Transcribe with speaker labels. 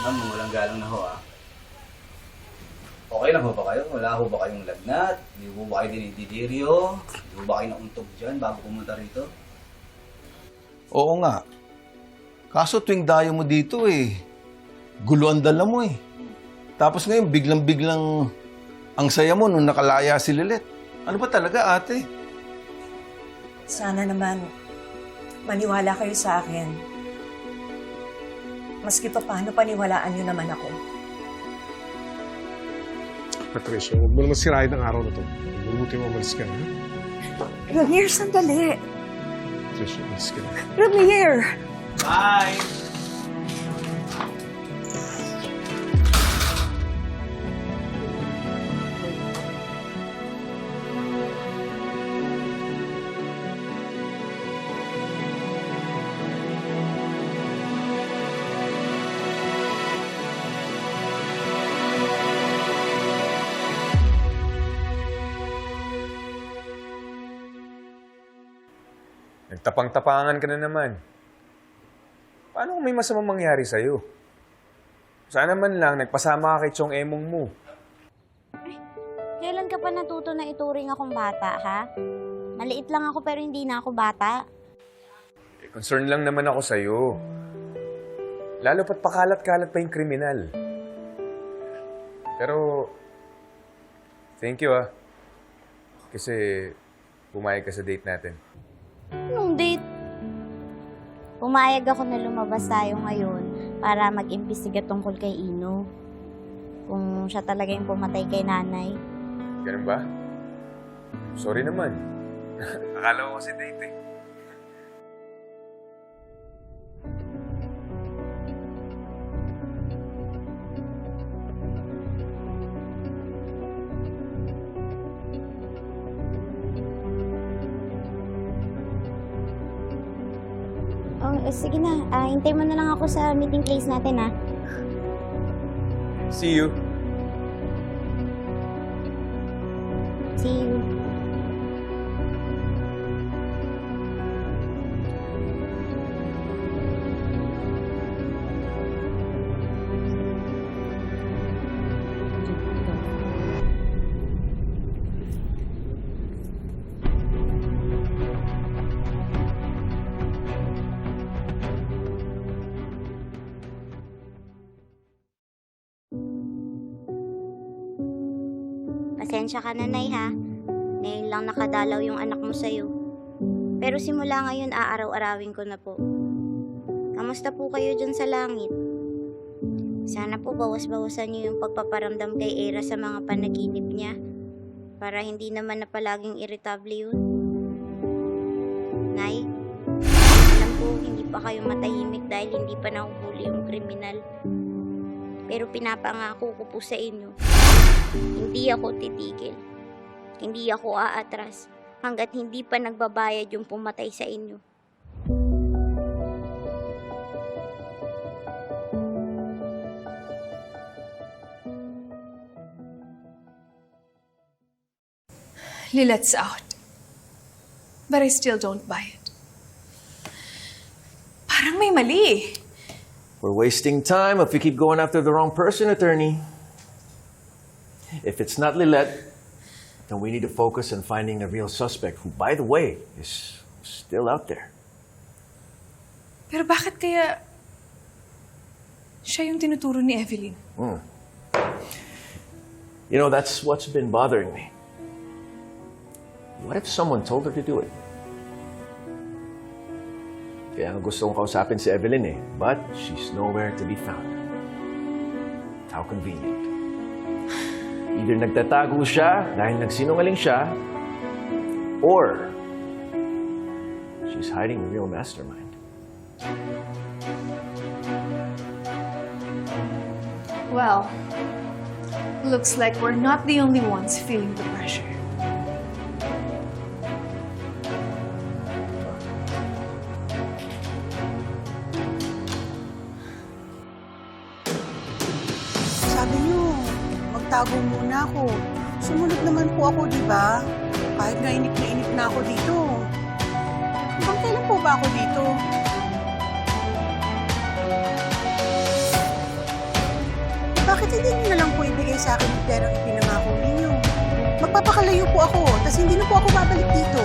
Speaker 1: Ma'am, walang galang na ho ah. Okay lang ho ba kayo? Wala ho ba kayong lagnat? Di ho ba kayo dinididiryo? Di ho ba kayo nauntog dyan bago pumunta rito?
Speaker 2: Oo nga. Kaso tuwing dayo mo dito gulo ang dala mo Tapos ngayon, biglang-biglang ang saya mo nung nakalaya si Lilet. Ano ba talaga, ate?
Speaker 3: Sana naman maniwala kayo sa akin. Maski pa paano paniwalaan niyo naman ako.
Speaker 4: Patricia, huwag mo naman sirahin ang araw na to. Mabuti mo umalis ka na.
Speaker 3: Ramir, sandali!
Speaker 4: Patricia, umalis ka na.
Speaker 3: Ramir!
Speaker 1: Bye!
Speaker 5: Nagtapang-tapangan ka na naman. Paano kung may masamang mangyari sa'yo? Sana man lang nagpasama ka kay Chong Emong mo.
Speaker 6: Ay, kailan ka pa natuto na ituring akong bata, ha? Maliit lang ako pero hindi na ako bata.
Speaker 5: Concern lang naman ako sa'yo. Lalo pat pakalat-kalat pa yung kriminal. Pero, thank you Kasi pumayag ka sa date natin.
Speaker 6: Anong date? Pumayag ako na lumabas tayo ngayon para mag-imbestiga tungkol kay Ino. Kung siya talaga yung pumatay kay nanay.
Speaker 5: Ganun ba? Sorry naman. Akala ko kasi date
Speaker 6: Oh, sige na. Hintay mo na lang ako sa meeting place natin, ha?
Speaker 5: See you.
Speaker 6: See you. Pasensya ka na, Nay, ha? Ngayon lang nakadalaw yung anak mo sa'yo. Pero simula ngayon, aaraw-arawin ko na po. Kamusta po kayo dyan sa langit? Sana po bawas-bawasan niyo yung pagpaparamdam kay Era sa mga panaginip niya. Para hindi naman na palaging irritable yun. Nay, alam ko hindi pa kayo matahimik dahil hindi pa nahuhuli yung kriminal. Pero pinapangako ko po sa inyo, hindi ako titigil. Hindi ako aatras hanggat hindi pa nagbabayad yung pumatay sa inyo.
Speaker 7: Lilet's out. But I still don't buy it. Parang may mali.
Speaker 8: We're wasting time if we keep going after the wrong person, attorney. If it's not Lilette, then we need to focus on finding the real suspect, who, by the way, is still out there.
Speaker 7: Pero bakit kaya siya yung tinuturo ni Evelyn?
Speaker 8: You know, that's what's been bothering me. What if someone told her to do it? Kaya gusto kong kausapin si Evelyn but she's nowhere to be found. How convenient. Either nagtatago siya dahil nagsinungaling siya, or she's hiding the real mastermind.
Speaker 7: Well, looks like we're not the only ones feeling the pressure.
Speaker 9: Sabi niyo, magtago muna ako. Sumunod naman po ako, di ba? Kahit na inip na ako dito. Hanggang kailan po ba ako dito? bakit hindi niyo na lang po ibigay sa akin yung perang ipinangako ninyo? Magpapakalayo po ako, tapos hindi na po ako babalik dito.